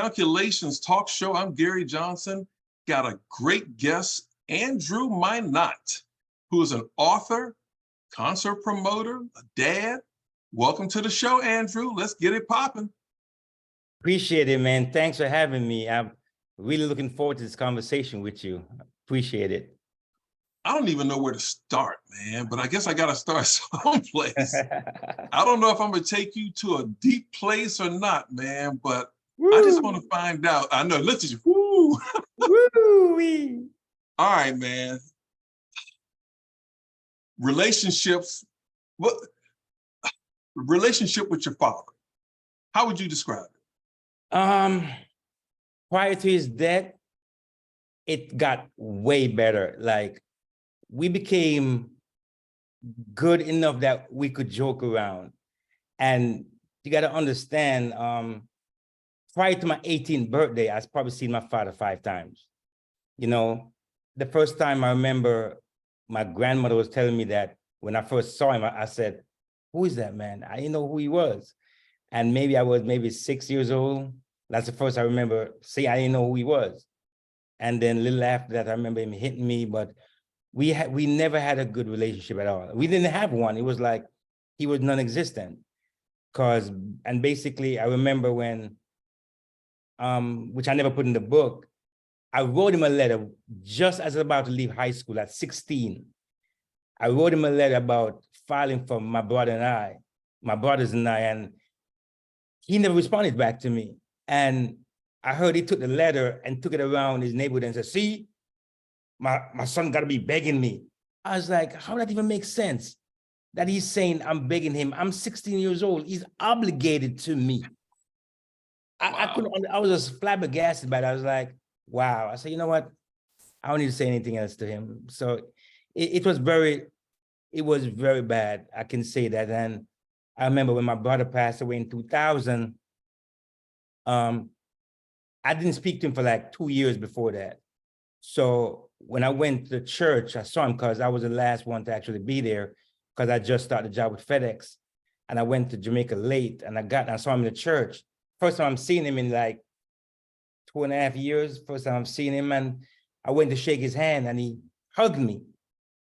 Calculations talk show. I'm Gary Johnson. Got a great guest, Andrew Minott, who is an author, concert promoter, a dad. Welcome to the show, Andrew. Let's get it popping. Appreciate it, man. Thanks for having me. I'm really looking forward to this conversation with you. Appreciate it. I don't even know where to start, man, but I guess I got to start someplace. I don't know if I'm going to take you to a deep place or not, man, but woo. I just want to find out. I know, listen, woo. Woo-wee. All right, man. Relationships, relationship with your father. How would you describe it? Prior to his death, it got way better. Like, we became good enough that we could joke around. And you got to understand, prior to my 18th birthday, I've probably seen my father 5 times. You know, the first time I remember my grandmother was telling me that when I first saw him, I said, "Who is that man?" I didn't know who he was. And maybe I was 6 years old. That's the first I remember saying I didn't know who he was. And then a little after that, I remember him hitting me, but we never had a good relationship at all. We didn't have one. It was like he was non-existent. And basically I remember when, which I never put in the book, I wrote him a letter just as I was about to leave high school at 16. I wrote him a letter about filing for my brothers and I, and he never responded back to me. And I heard he took the letter and took it around his neighborhood and said, "See, my son got to be begging me." I was like, how does that even make sense? That he's saying I'm begging him. I'm 16 years old. He's obligated to me. Wow. I was just flabbergasted by it. I was like, wow. I said, you know what? I don't need to say anything else to him. So it was very bad. I can say that. And I remember when my brother passed away in 2000, I didn't speak to him for like 2 years before that. So when I went to church, I saw him because I was the last one to actually be there because I just started a job with FedEx. And I went to Jamaica late and I saw him in the church. First time I'm seeing him in like 2.5 years. First time I'm seeing him, and I went to shake his hand and he hugged me.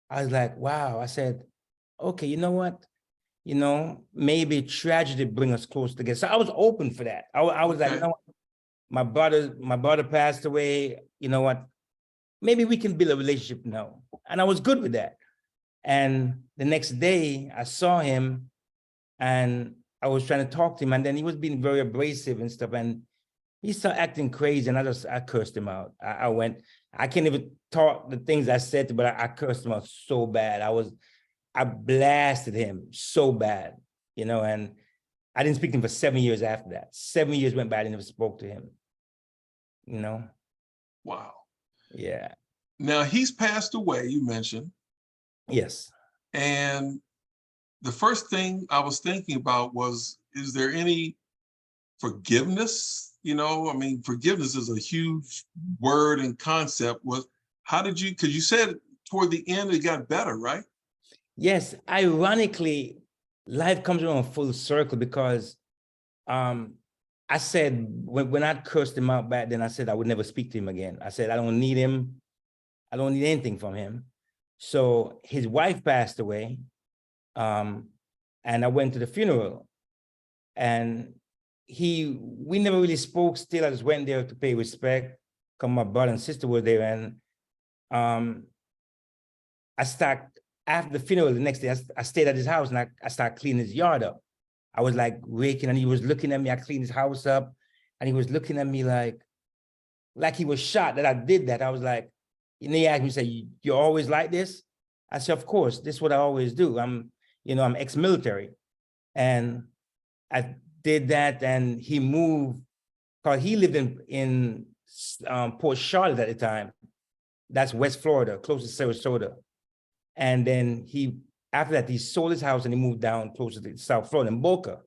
I was like, wow. I said, okay, you know what? You know, maybe tragedy bring us close together. So I was open for that. I was like, you know what? My brother passed away. You know what? Maybe we can build a relationship now. And I was good with that. And the next day I saw him and I was trying to talk to him, and then he was being very abrasive and stuff. And he started acting crazy, and I cursed him out. I can't even talk the things I said to him, but I cursed him out so bad. I blasted him so bad, you know, and I didn't speak to him for 7 years after that. 7 years went by, I never spoke to him, you know? Wow. Yeah. Now he's passed away, you mentioned. Yes. And the first thing I was thinking about was, is there any forgiveness? You know, I mean, forgiveness is a huge word and concept. How did you, because you said toward the end it got better, right? Yes, ironically, life comes around full circle because I said, when I cursed him out back then, I said I would never speak to him again. I said, I don't need him. I don't need anything from him. So his wife passed away, and I went to the funeral, and we never really spoke still. I just went there to pay respect because my brother and sister were there. And after the funeral, the next day, I stayed at his house and I started cleaning his yard up. I was like raking, and he was looking at me. I cleaned his house up, and he was looking at me like he was shocked that I did that. I was like, and he asked me, say, "You're always like this?" I said, "Of course, this is what I always do. I'm ex-military." And I did that, and he moved, because he lived in Port Charlotte at the time. That's West Florida, close to Sarasota. And then after that, he sold his house and he moved down closer to South Florida in Boca,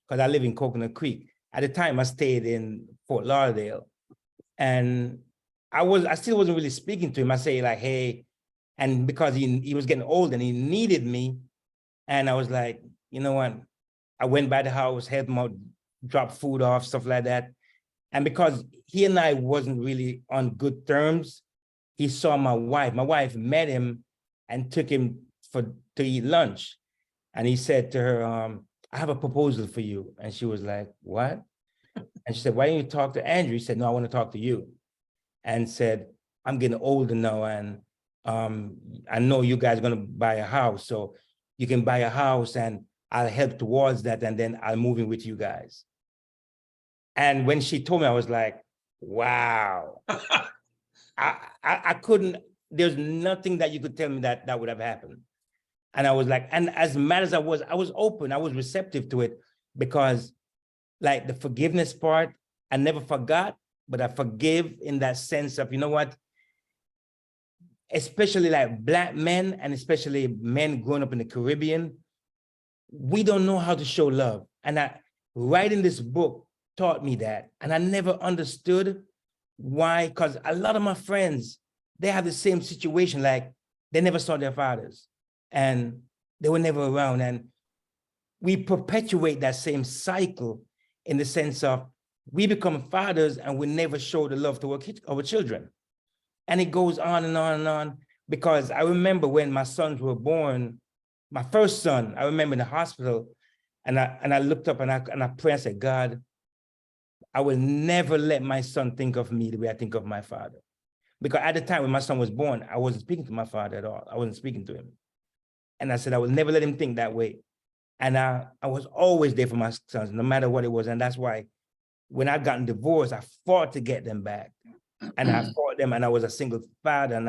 because I live in Coconut Creek. At the time, I stayed in Fort Lauderdale. And I still wasn't really speaking to him. I say like, hey, and because he was getting old and he needed me. And I was like, you know what? I went by the house, helped him out, drop food off, stuff like that. And because he and I wasn't really on good terms, he saw my wife. My wife met him and took him to eat lunch. And he said to her, I have a proposal for you. And she was like, what? And she said, why don't you talk to Andrew? He said, no, I want to talk to you. And said, I'm getting older now, and I know you guys are gonna buy a house, so you can buy a house and I'll help towards that, and then I'll move in with you guys. And when she told me, I was like, wow. I couldn't, there's nothing that you could tell me that would have happened. And I was like, and as mad as I was open, I was receptive to it, because like the forgiveness part, I never forgot, but I forgive in that sense of, you know what, especially like Black men, and especially men growing up in the Caribbean, we don't know how to show love. And writing this book taught me that. And I never understood why, because a lot of my friends, they have the same situation, like they never saw their fathers and they were never around. And we perpetuate that same cycle in the sense of we become fathers and we never show the love to our children. And it goes on and on and on, because I remember when my sons were born, my first son, I remember in the hospital, and I looked up and I prayed and said, God, I will never let my son think of me the way I think of my father. Because at the time when my son was born, I wasn't speaking to my father at all. I wasn't speaking to him. And I said, I will never let him think that way. And I was always there for my sons, no matter what it was. And that's why when I gotten divorced, I fought to get them back. And I fought them, and I was a single father. And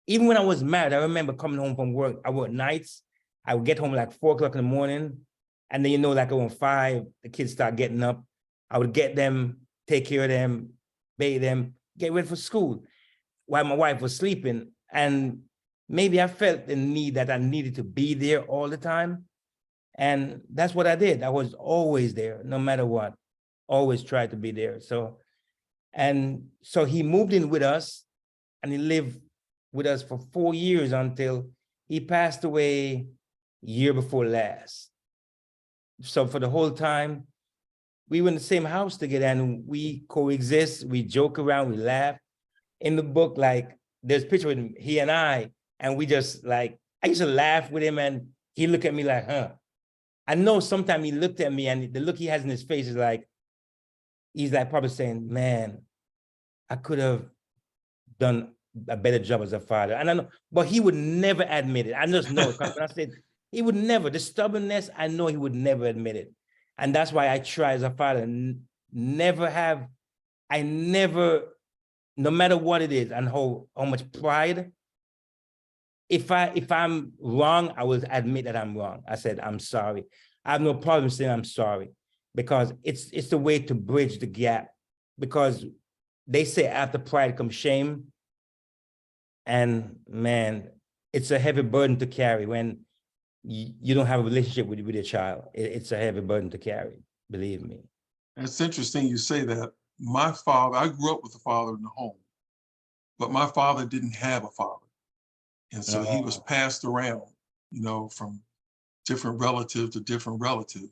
even when I was married, I remember coming home from work. I worked nights. I would get home like 4 o'clock in the morning. And then, like around 5, the kids start getting up. I would get them, take care of them, bathe them, get ready for school while my wife was sleeping. And maybe I felt the need that I needed to be there all the time. And that's what I did. I was always there, no matter what, always tried to be there. So he moved in with us, and he lived with us for 4 years until he passed away year before last. So for the whole time, we were in the same house together, and we coexist, we joke around, we laugh. In the book, like there's a picture with him, he and I, and we just like, I used to laugh with him, and he looked at me like, huh. I know sometimes he looked at me, and the look he has in his face is like, he's like probably saying, man, I could have done a better job as a father. And I know, but he would never admit it. I just know it. When I said he would never, the stubbornness, I know he would never admit it. And that's why I try as a father, I never, no matter what it is and how much pride, if I'm wrong, I will admit that I'm wrong. I said, I'm sorry. I have no problem saying I'm sorry, because it's the way to bridge the gap. Because they say after pride comes shame. And man, it's a heavy burden to carry when you don't have a relationship with your child. It's a heavy burden to carry, believe me. It's interesting you say that. My father, I grew up with a father in the home, but my father didn't have a father. And so he was passed around, from different relative to different relative.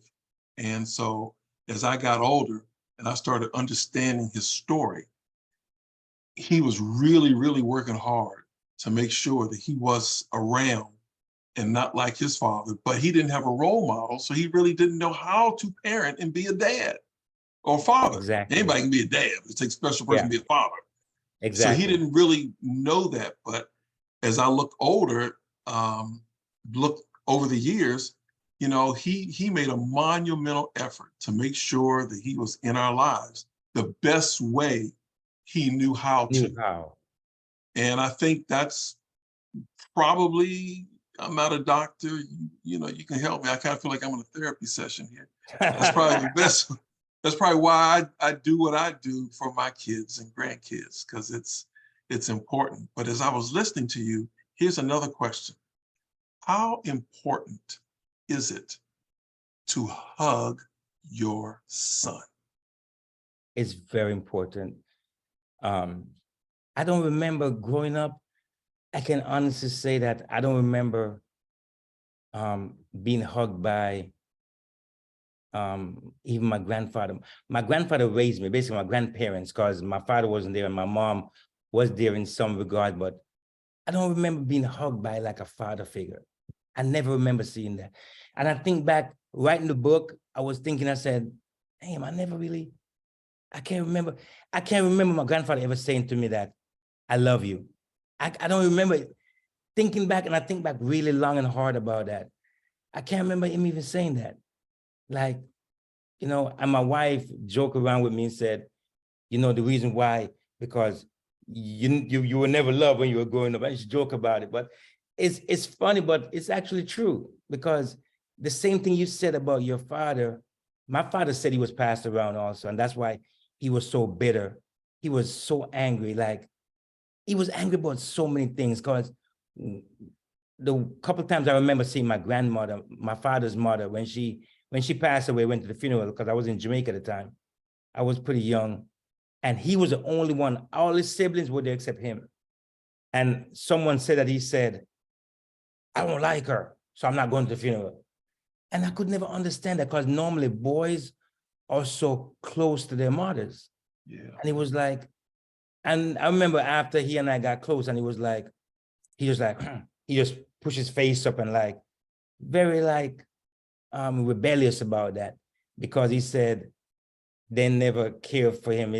And so as I got older and I started understanding his story, he was really, really working hard to make sure that he was around and not like his father, but he didn't have a role model. So he really didn't know how to parent and be a dad or father. Exactly. Anybody can be a dad. It takes a special person to be a father. Exactly. So he didn't really know that. But as I look older, look over the years, he made a monumental effort to make sure that he was in our lives the best way he knew how to. And I think that's probably, I'm not a doctor, you can help me. I kind of feel like I'm in a therapy session here. That's probably the best. That's probably why I do what I do for my kids and grandkids, because it's important. But as I was listening to you, here's another question. How important is it to hug your son? It's very important. I don't remember growing up. I can honestly say that I don't remember being hugged by even my grandfather. My grandfather raised me, basically my grandparents, because my father wasn't there and my mom was there in some regard, but I don't remember being hugged by like a father figure. I never remember seeing that. And I think back, writing the book, I was thinking, I said, damn, I can't remember. I can't remember my grandfather ever saying to me that, I love you. I don't remember thinking back, and I think back really long and hard about that. I can't remember him even saying that. Like, and my wife joked around with me and said, the reason why, because you were never loved when you were growing up. I just joke about it, but it's funny, but it's actually true, because the same thing you said about your father, my father said he was passed around also, and that's why he was so bitter. He was so angry, like he was angry about so many things, because the couple of times I remember seeing my grandmother, my father's mother, when she passed away, went to the funeral, because I was in Jamaica at the time. I was pretty young. And he was the only one. All his siblings were there except him. And someone said that he said, I don't like her, so I'm not going to the funeral. And I could never understand that, because normally boys are so close to their mothers. Yeah. And he was like, and I remember after he and I got close, and he was like, he just pushed his face up and like, very like rebellious about that, because he said, they never cared for him.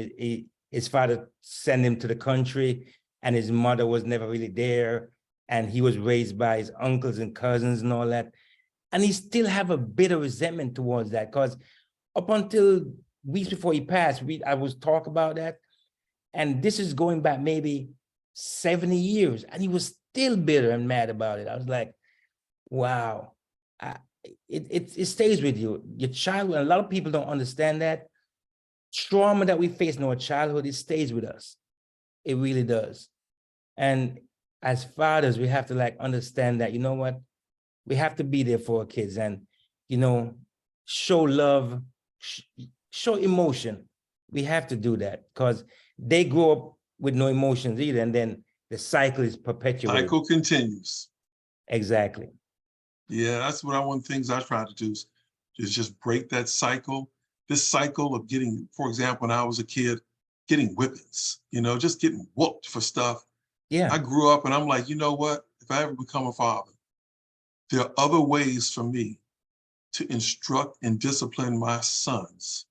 His father sent him to the country, and his mother was never really there. And he was raised by his uncles and cousins and all that. And he still have a bit of resentment towards that, because up until weeks before he passed, I was talk about that. And this is going back maybe 70 years. And he was still bitter and mad about it. I was like, wow. It stays with you. Your child, a lot of people don't understand that. Trauma that we face in our childhood, it stays with us. It really does. And as fathers, we have to like understand that, what? We have to be there for our kids and, show love, show emotion. We have to do that, because they grow up with no emotions either. And then the cycle is perpetuated. Cycle continues. Exactly. Yeah, that's one of the things I try to do is just break that cycle. This cycle of getting, for example, when I was a kid, getting whippings, just getting whooped for stuff. Yeah. I grew up and I'm like, you know what? If I ever become a father, there are other ways for me to instruct and discipline my sons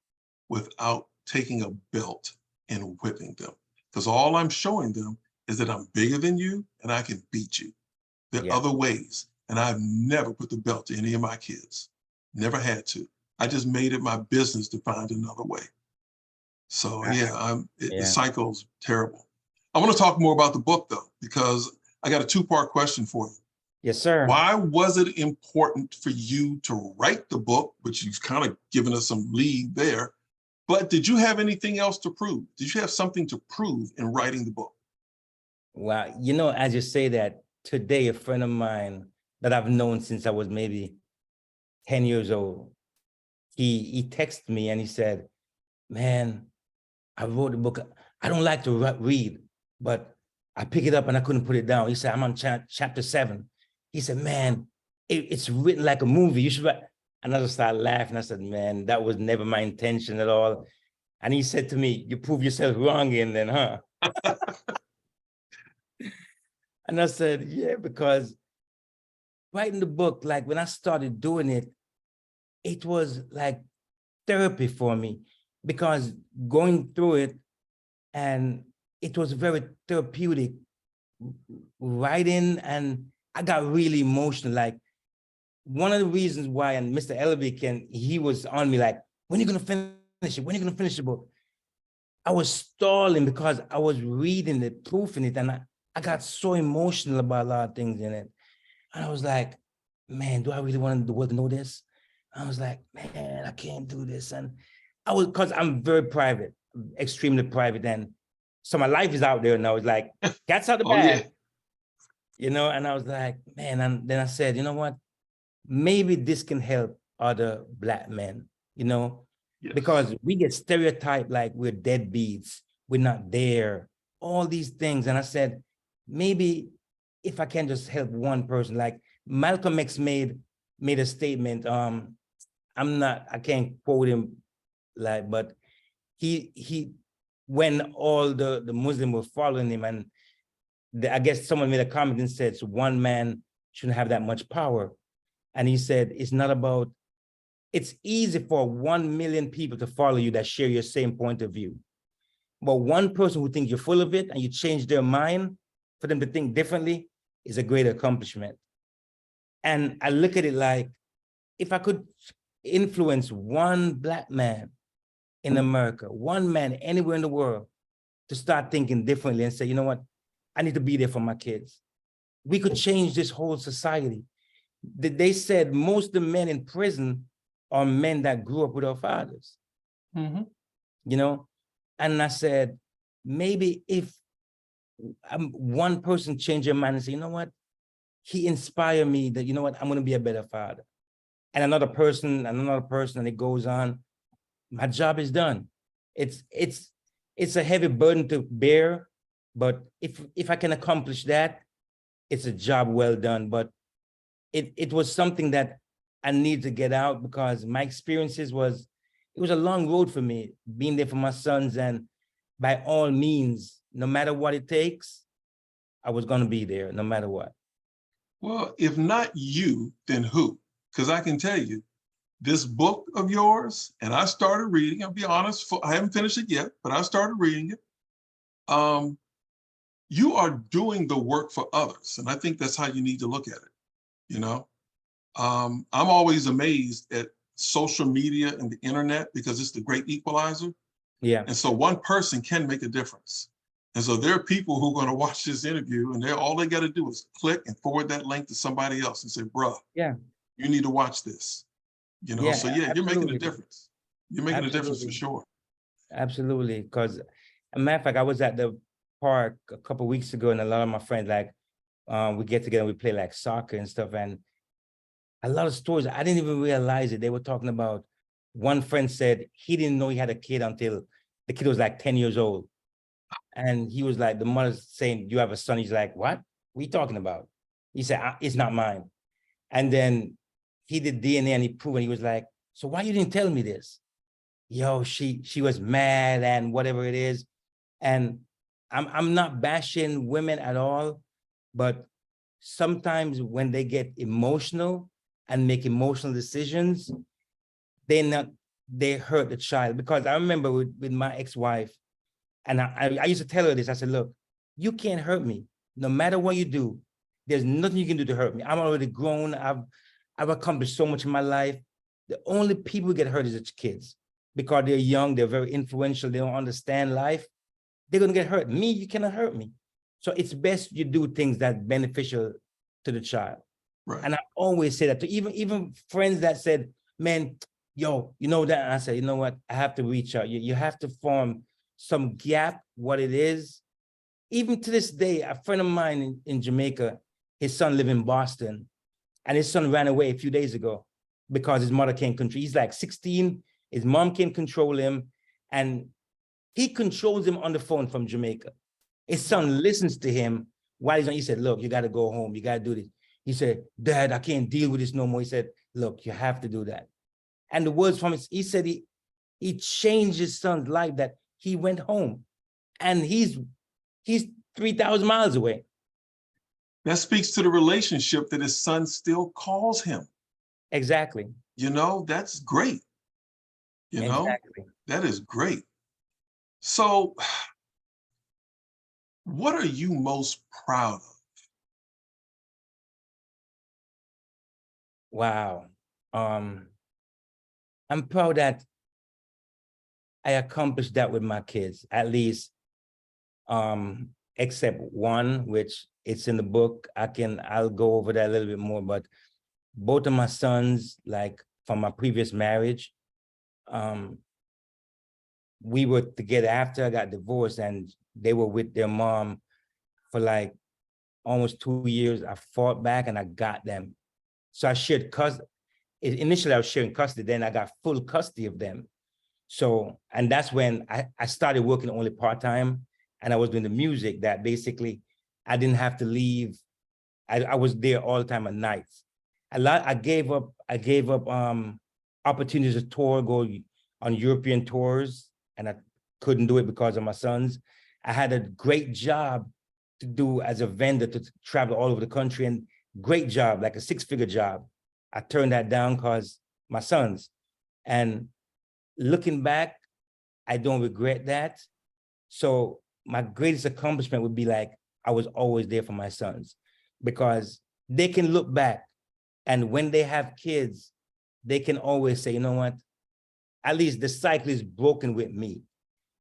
without taking a belt and whipping them. Because all I'm showing them is that I'm bigger than you and I can beat you. There are other ways. And I've never put the belt to any of my kids. Never had to. I just made it my business to find another way. So the cycle's terrible. I want to talk more about the book though, because I got a two-part question for you. Yes, sir. Why was it important for you to write the book, which you've kind of given us some lead there, but did you have anything else to prove? Did you have something to prove in writing the book? Well, as you say that, today, a friend of mine that I've known since I was maybe 10 years old, he texted me and he said, man, I wrote the book. I don't like to read, but I pick it up and I couldn't put it down. He said, I'm on chapter 7. He said, man, it's written like a movie. You should write. And I just started laughing. I said, man, that was never my intention at all. And he said to me, you prove yourself wrong in then, huh? And I said, yeah, because writing the book, like when I started doing it, it was like therapy for me, because going through it, and it was very therapeutic writing, and I got really emotional. Like one of the reasons why, and Mr. Ellerby he was on me like, when are you gonna finish it? When are you gonna finish the book? I was stalling because I was reading it, proofing it, and I got so emotional about a lot of things in it. And I was like, man, do I really want the world to know this? I was like, man, I can't do this. And because I'm very private, extremely private. And so my life is out there now. It's like, cats out the bag, and I was like, man, and then I said, you know what? Maybe this can help other Black men, because we get stereotyped like we're deadbeats, we're not there, all these things. And I said, maybe if I can just help one person, like Malcolm X made a statement. I can't quote him like, but he when all the Muslims were following him, and I guess someone made a comment and said, so one man shouldn't have that much power. And he said, it's not about, it's easy for 1 million people to follow you that share your same point of view. But one person who thinks you're full of it and you change their mind for them to think differently is a great accomplishment. And I look at it like, if I could influence one Black man in America, one man anywhere in the world, to start thinking differently and say, you know what, I need to be there for my kids. We could change this whole society. They said most of the men in prison are men that grew up with our fathers. Mm-hmm. You know? And I said, maybe if one person change their mind and say, you know what, he inspired me that, you know what, I'm going to be a better father. And another person, and it goes on. My job is done. It's a heavy burden to bear, but if I can accomplish that, it's a job well done. But it was something that I need to get out, because my experiences it was a long road for me, being there for my sons, and by all means, no matter what it takes, I was going to be there no matter what. Well, if not you, then who? Because I can tell you, this book of yours, and I started reading, I'll be honest, I haven't finished it yet, but I started reading it. You are doing the work for others. And I think that's how you need to look at it. You know, I'm always amazed at social media and the internet, because it's the great equalizer. Yeah. And so one person can make a difference. And so there are people who are going to watch this interview, and all they got to do is click and forward that link to somebody else and say, bruh, Yeah, you need to watch this. You know, yeah, so yeah, you're making a absolutely. difference. You're making a difference for Absolutely. sure. Absolutely. Because, a matter of fact, I was at the park a couple of weeks ago, and a lot of my friends, like, we get together and we play like soccer and stuff. And a lot of stories, I didn't even realize it. They were talking about, one friend said he didn't know he had a kid until the kid was like 10 years old. And he was like, the mother's saying, you have a son. He's like, what are you talking about? He said, it's not mine. And then he did DNA and he proved, and he was like, so why you didn't tell me this? Yo, she was mad and whatever it is. And I'm not bashing women at all, but sometimes when they get emotional and make emotional decisions, they hurt the child. Because I remember with my ex-wife, and I used to tell her this, I said, look, you can't hurt me. No matter what you do, there's nothing you can do to hurt me. I'm already grown. I've accomplished so much in my life. The only people who get hurt is the kids, because they're young, they're very influential, they don't understand life. They're gonna get hurt. Me, you cannot hurt me. So it's best you do things that's beneficial to the child. Right. And I always say that to even friends that said, man, yo, you know that? And I said, you know what? I have to reach out. You have to form some gap, what it is. Even to this day, a friend of mine in Jamaica, his son lives in Boston, and his son ran away a few days ago because his mother can't control. He's like 16, his mom can't control him, and he controls him on the phone from Jamaica. His son listens to him while he's on. He said, look, you got to go home. You got to do this. He said, Dad, I can't deal with this no more. He said, look, you have to do that. And the words from he said he changed his son's life, that he went home, and he's 3,000 miles away. That speaks to the relationship that his son still calls him. Exactly. You know, that's great. You know, exactly. That is great. So what are you most proud of? Wow. I'm proud that I accomplished that with my kids, at least, except one, which it's in the book. I'll go over that a little bit more, but both of my sons, like from my previous marriage, we were together after I got divorced, and they were with their mom for like almost 2 years. I fought back and I got them. So I shared custody. Initially, I was sharing custody, then I got full custody of them. So, and that's when I started working only part-time, and I was doing the music that basically I didn't have to leave. I was there all the time at nights. I gave up opportunities to tour, go on European tours, and I couldn't do it because of my sons. I had a great job to do as a vendor to travel all over the country, and great job, like a 6-figure job. I turned that down because my sons. And looking back, I don't regret that. So my greatest accomplishment would be like, I was always there for my sons, because they can look back, and when they have kids, they can always say, you know what, at least the cycle is broken with me.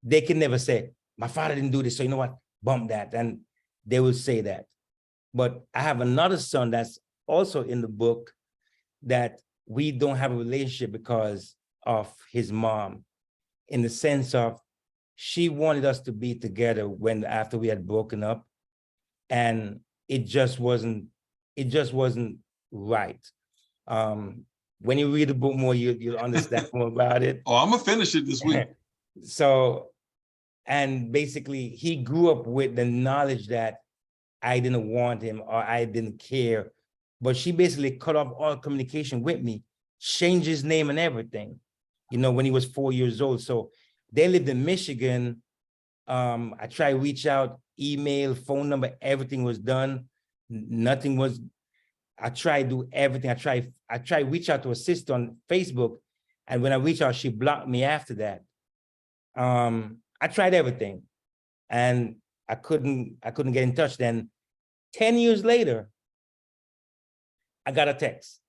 They can never say, my father didn't do this, so you know what, bump that. And they will say that. But I have another son that's also in the book that we don't have a relationship because of his mom, in the sense of she wanted us to be together after we had broken up, and it just wasn't right. When you read the book more, you'll understand more about it. Oh, I'm gonna finish it this week. So, and basically he grew up with the knowledge that I didn't want him or I didn't care, but she basically cut off all communication with me, changed his name and everything, when he was 4 years old. So they lived in Michigan. I tried to reach out, email, phone number, everything was done. Nothing was, I tried to do everything. I tried to reach out to her sister on Facebook. And when I reached out, she blocked me after that. I tried everything and I couldn't get in touch. Then 10 years later, I got a text.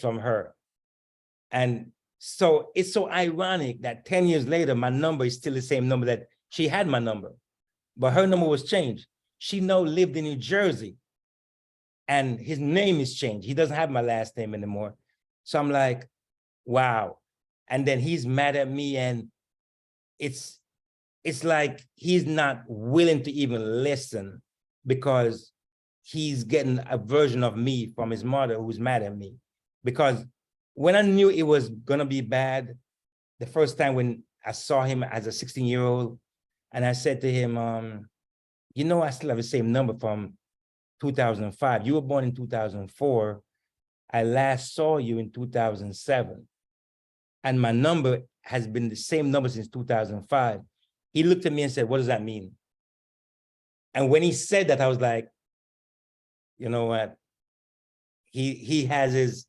From her. And so it's so ironic that 10 years later, my number is still the same number that she had my number, but her number was changed. She now lived in New Jersey and his name is changed. He doesn't have my last name anymore. So I'm like, wow. And then he's mad at me, and it's like he's not willing to even listen because he's getting a version of me from his mother who's mad at me. Because when I knew it was gonna be bad, the first time when I saw him as a 16-year-old, and I said to him, I still have the same number from 2005. You were born in 2004. I last saw you in 2007. And my number has been the same number since 2005. He looked at me and said, what does that mean? And when he said that, I was like, you know what? He has his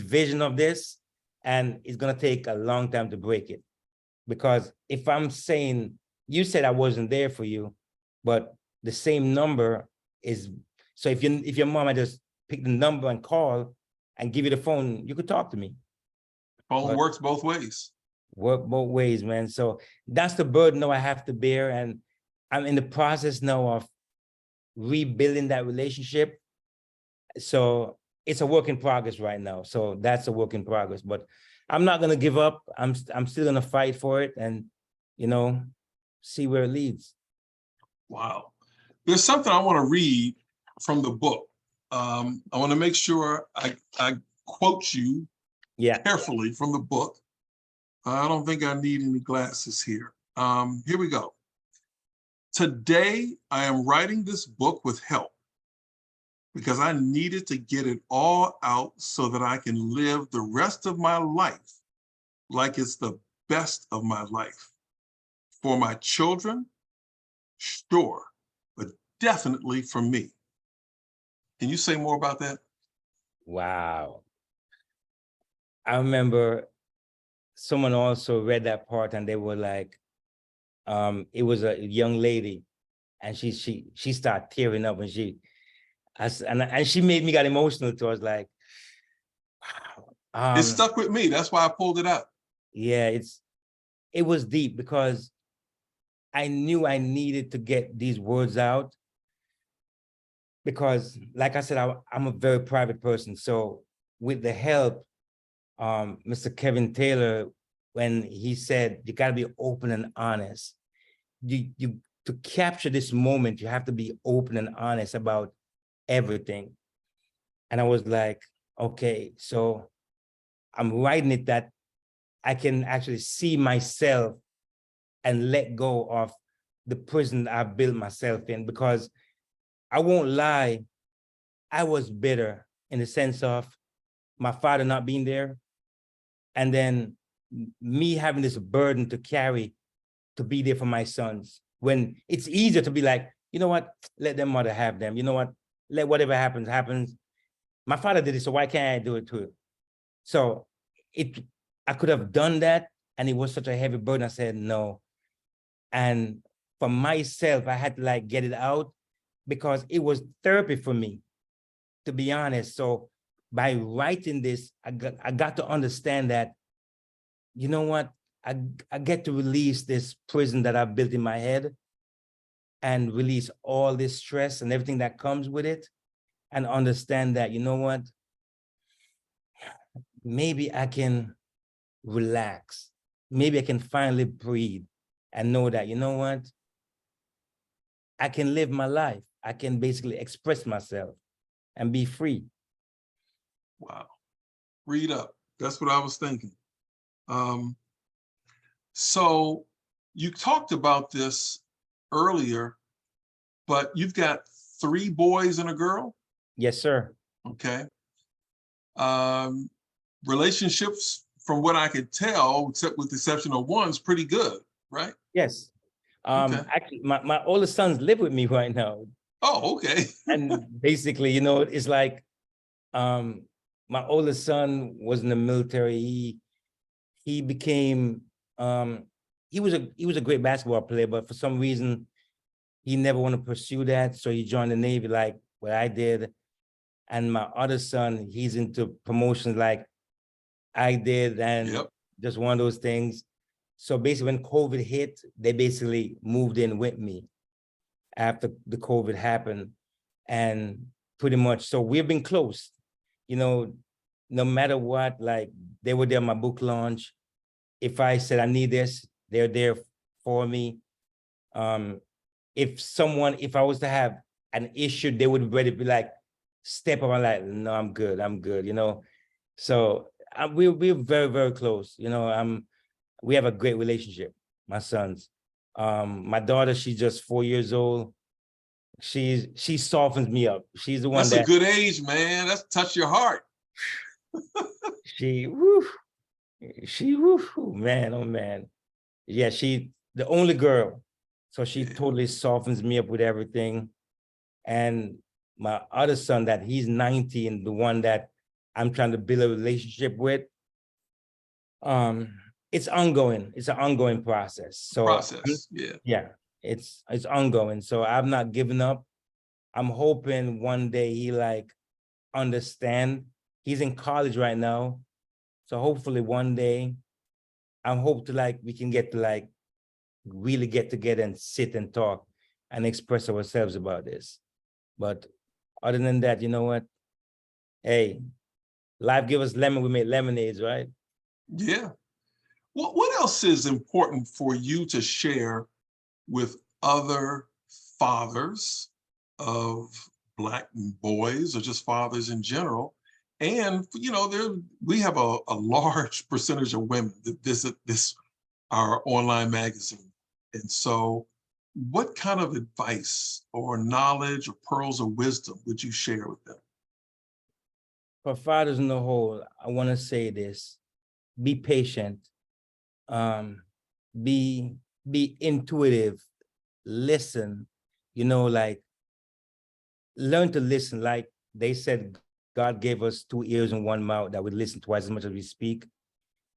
vision of this, and it's gonna take a long time to break it. Because if I'm saying, you said I wasn't there for you, but the same number is, so if your mom had just pick the number and call and give you the phone, you could talk to me. Phone works both ways. Work both ways, man. So that's the burden now I have to bear. And I'm in the process now of rebuilding that relationship. So it's a work in progress right now. So that's a work in progress, but I'm not going to give up. I'm still going to fight for it and, see where it leads. Wow. There's something I want to read from the book. I want to make sure I quote you carefully from the book. I don't think I need any glasses here. Here we go. Today, I am writing this book with help because I needed to get it all out so that I can live the rest of my life like it's the best of my life. For my children, sure, but definitely for me. Can you say more about that? Wow. I remember someone also read that part and they were like, it was a young lady and she started tearing up and she made me get emotional too. I was like, wow. It stuck with me. That's why I pulled it out. Yeah, it was deep because I knew I needed to get these words out because, like I said, I'm a very private person. So with the help, Mr. Kevin Taylor, when he said, you got to be open and honest. To capture this moment, you have to be open and honest about everything. And I was like, okay, so I'm writing it that I can actually see myself and let go of the prison I've built myself in, because I won't lie, I was bitter in the sense of my father not being there. And then me having this burden to carry, to be there for my sons, when it's easier to be like, you know what, let them mother have them. You know what, let whatever happens, happens. My father did it, so why can't I do it too? So I could have done that, and it was such a heavy burden. I said no. And for myself, I had to like get it out, because it was therapy for me, to be honest. So by writing this, I got to understand that, you know what, I get to release this prison that I've built in my head, and release all this stress and everything that comes with it, and understand that, you know what, maybe I can relax. Maybe I can finally breathe and know that, you know what, I can live my life. I can basically express myself and be free. Wow. Read up. That's what I was thinking. So you talked about this earlier, but you've got 3 boys and a girl. Yes, sir. Okay. Relationships, from what I could tell, except with the exception of one's pretty good, right? Yes. Okay. Actually, my oldest sons live with me right now. Oh, okay. And basically, you know, it's like, my oldest son was in the military. He became, he was a great basketball player, but for some reason, he never wanted to pursue that. So he joined the Navy like what I did. And my other son, he's into promotions like I did, and Yep. just one of those things. So basically, when COVID hit, they basically moved in with me after the COVID happened. And pretty much, so we've been close, you know, no matter what, like they were there at my book launch. If I said I need this, they're there for me. If I was to have an issue, they would ready to be like, step up. I'm like, no, I'm good, you know. So we're very, very close. You know, we have a great relationship, my sons. My daughter, she's just 4 years old. She softens me up. She's the one That's a that good age, man. That's touch your heart. she, woo, woo, man, oh man. Yeah, she the only girl. So she Yeah. totally softens me up with everything. And my other son, that he's 19, the one that I'm trying to build a relationship with, it's ongoing. It's an ongoing process. So Process. Yeah. yeah, it's ongoing. So I've not given up. I'm hoping one day he like understand. He's in college right now. So hopefully one day I hope to like we can get to like really get together and sit and talk and express ourselves about this. But other than that, you know what? Hey, life give us lemon, we make lemonades, right? Yeah. What else is important for you to share with other fathers of Black boys, or just fathers in general? And you know, we have a large percentage of women that visit our online magazine. And so what kind of advice or knowledge or pearls of wisdom would you share with them? For fathers in the whole, I want to say this: be patient, um, be intuitive, listen. You know, like learn to listen. Like they said, God gave us 2 ears and 1 mouth that we listen twice as much as we speak.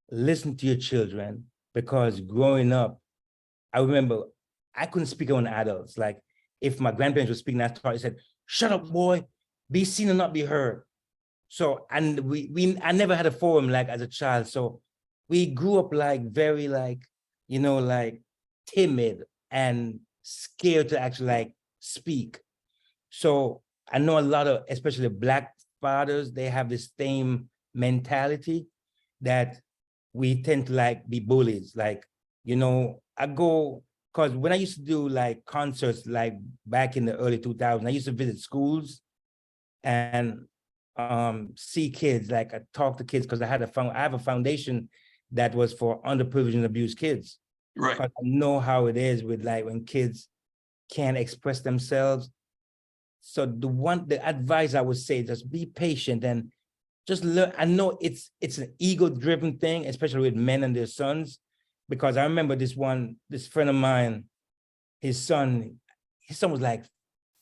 Listen to your children, because growing up, I remember I couldn't speak on adults. Like if my grandparents were speaking, I said, "Shut up, boy, be seen and not be heard." So, and I never had a forum like as a child. So we grew up like very like, you know, like timid and scared to actually like speak. So I know a lot of, especially Black fathers, they have this same mentality that we tend to like be bullies. Like, you know, because when I used to do like concerts, like back in the early 2000s, I used to visit schools and see kids, like I talk to kids, because I have a foundation that was for underprivileged and abused kids. Right. Because I know how it is with like when kids can't express themselves. So the advice I would say, just be patient and just learn. I know it's an ego-driven thing, especially with men and their sons, because I remember this friend of mine, his son was like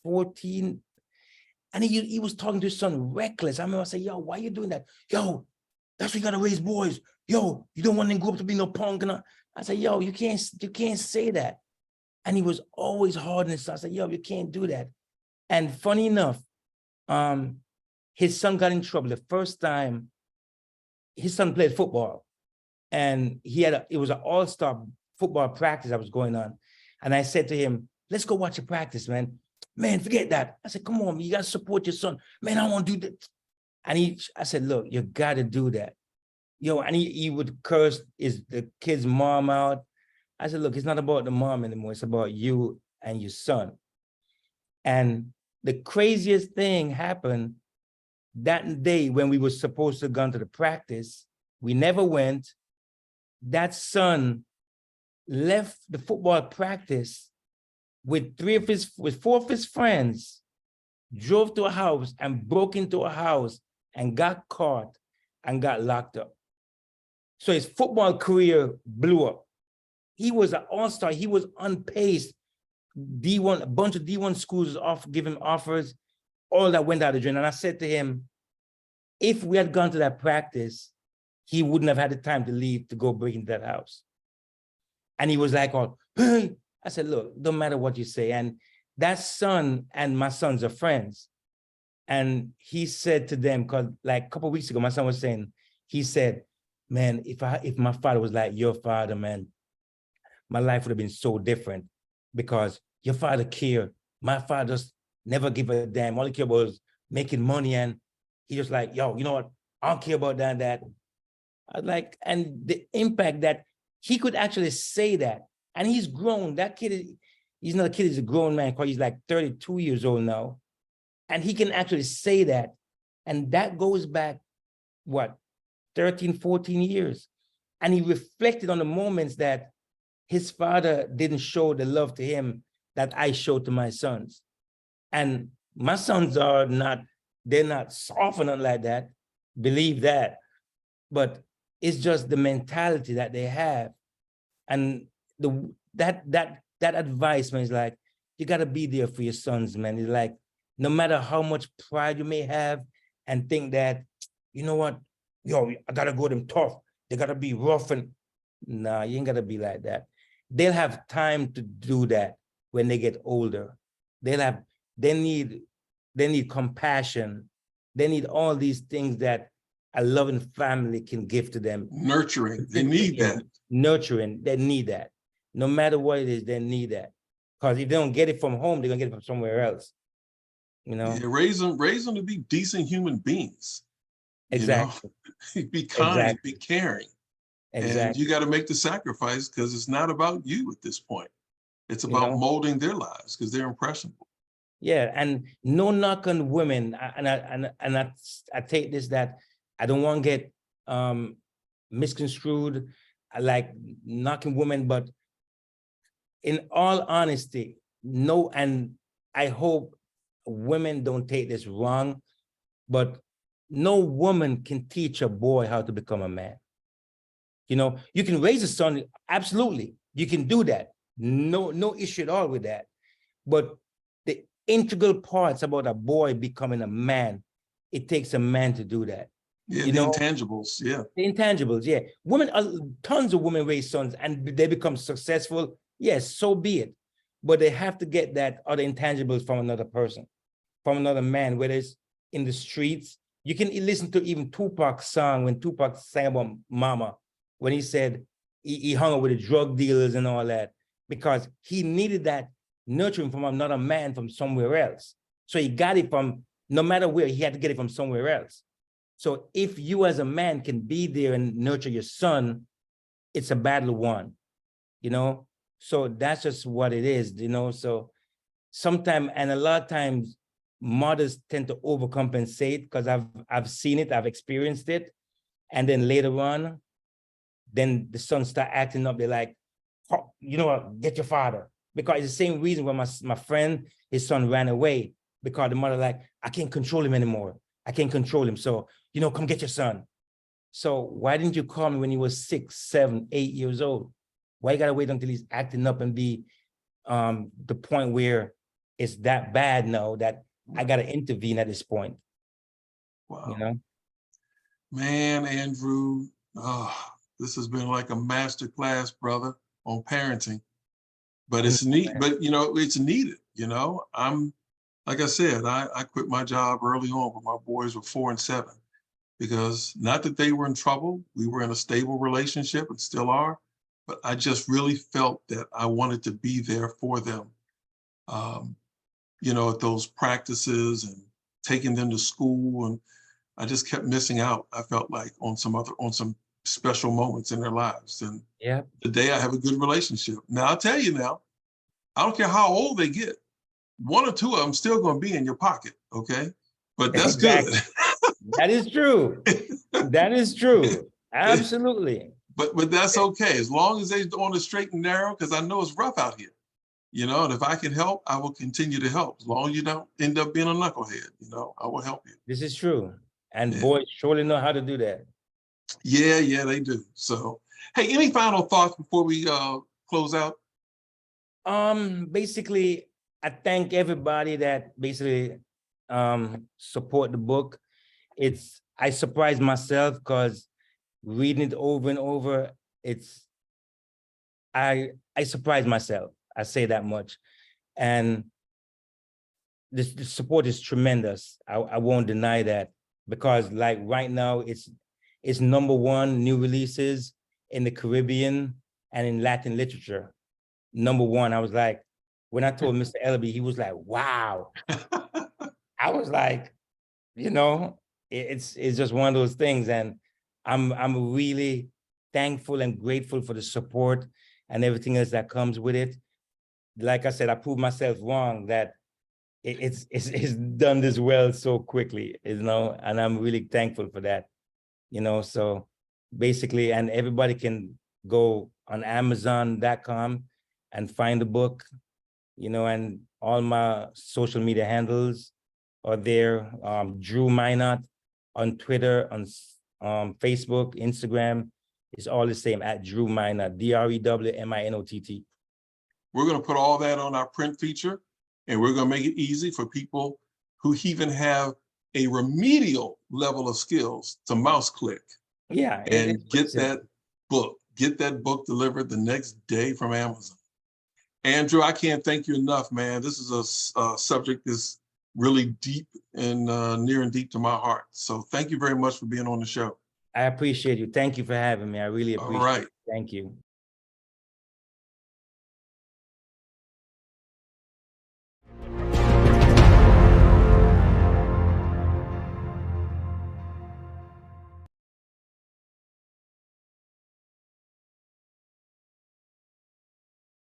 14, and he was talking to his son reckless. I remember I said, yo, why are you doing that? Yo, that's why you gotta raise boys. Yo, you don't want them to grow up to be no punk. And I said, yo, you can't say that. And he was always hard on his son. I said, yo, you can't do that. And funny enough, his son got in trouble the first time. His son played football, and it was an all-star football practice that was going on. And I said to him, let's go watch a practice, man. Man, forget that. I said, come on, you got to support your son. Man, I want to do that. And I said, look, you got to do that. Yo, and he would curse the kid's mom out. I said, look, it's not about the mom anymore. It's about you and your son. And the craziest thing happened that day when we were supposed to go to the practice. We never went. That son left the football practice with four of his friends, drove to a house and broke into a house and got caught and got locked up. So his football career blew up. He was an all-star. He was on pace. D1, a bunch of D1 schools giving him offers, all that went out the drain. And I said to him, if we had gone to that practice, he wouldn't have had the time to leave to go break into that house. And he was like, oh, hey. I said, look, don't matter what you say. And that son and my sons are friends. And he said to them, because like a couple of weeks ago, my son was saying, he said, man, if my father was like your father, man, my life would have been so different, because your father cared. My father just never give a damn. All he cared about was making money. And he just like, yo, you know what? I don't care about that. I was like, and the impact that he could actually say that. And he's grown. That kid he's not a kid, he's a grown man, because he's like 32 years old now. And he can actually say that. And that goes back, what, 13, 14 years. And he reflected on the moments that his father didn't show the love to him that I showed to my sons. And my sons they're not soft or nothing like that, believe that. But it's just the mentality that they have. And that advice, man, is like, you got to be there for your sons, man. It's like, no matter how much pride you may have and think that, you know what, yo, I got to go them tough. They got to be rough. And nah, you ain't got to be like that. They'll have time to do that when they get older. They need compassion. They need all these things that a loving family can give to them. Nurturing, they need that. Nurturing, they need that. No matter what it is, they need that. Because if they don't get it from home, they're gonna get it from somewhere else. You know? Yeah, raise them to be decent human beings. Exactly. You know? Be kind, Exactly. be caring. Exactly. And you got to make the sacrifice, because it's not about you at this point. It's about molding their lives, because they're impressionable. Yeah, and no knock on women. I take this that I don't want to get misconstrued, like knocking women, but in all honesty, no, and I hope women don't take this wrong, but no woman can teach a boy how to become a man. You know, you can raise a son, absolutely. You can do that. No issue at all with that. But the integral parts about a boy becoming a man, it takes a man to do that. Yeah, the intangibles, yeah. The intangibles, yeah. Tons of women raise sons and they become successful. Yes, so be it. But they have to get that other intangibles from another person, from another man, whether it's in the streets. You can listen to even Tupac's song when Tupac sang about mama, when he said he hung out with the drug dealers and all that, because he needed that nurturing from another man from somewhere else. So he got it from, no matter where, he had to get it from somewhere else. So if you as a man can be there and nurture your son, it's a battle won, you know? So that's just what it is, you know? So sometimes, and a lot of times, mothers tend to overcompensate, because I've seen it, I've experienced it. And then later on, then the sons start acting up. They're like, oh, you know what, get your father. Because it's the same reason when my friend, his son ran away, because the mother like, I can't control him anymore. I can't control him. So come get your son. So why didn't you call me when he was 6, 7, 8 years old? Why you gotta wait until he's acting up and be the point where it's that bad now that I gotta intervene at this point, Wow. Man, Andrew, this has been like a master class, brother, on parenting. But I know, it's neat, man. but it's needed. I'm like I said, I quit my job early on when my boys were 4 and 7, because not that they were in trouble. We were in a stable relationship and still are, but I just really felt that I wanted to be there for them. Um, at those practices and taking them to school, and I just kept missing out. I felt like on some special moments in their lives. And Yeah, today I have a good relationship. Now I'll tell you now, I don't care how old they get, 1 or 2 of them still going to be in your pocket. Okay. But that's good. exactly. That is true. That is true. Absolutely. But that's okay. As long as they're on the straight and narrow, because I know it's rough out here. And if I can help, I will continue to help. As long as you don't end up being a knucklehead, I will help you. This is true. And Yeah. boys surely know how to do that. Yeah, they do. So, hey, any final thoughts before we close out? Basically, I thank everybody that basically support the book. I surprised myself because reading it over and over, I surprised myself. I say that much. And the support is tremendous. I won't deny that, because like right now it's #1 new releases in the Caribbean and in Latin literature. #1. I was like, when I told Mr. Ellerby, he was like, wow. I was like, it's just one of those things. And I'm really thankful and grateful for the support and everything else that comes with it. Like I said, I proved myself wrong that it's done this well so quickly, and I'm really thankful for that. So basically, and everybody can go on Amazon.com and find the book, and all my social media handles are there. Drew Minott on Twitter, on Facebook, Instagram. It's all the same, at Drew Minott, DREWMINOTT. We're going to put all that on our print feature, and we're going to make it easy for people who even have a remedial level of skills to mouse click Yeah, and it's get that book delivered the next day from Amazon. Andrew, I can't thank you enough, man. This is a subject that's really deep and near and deep to my heart. So thank you very much for being on the show. I appreciate you. Thank you for having me. I really All appreciate right. it. Thank you.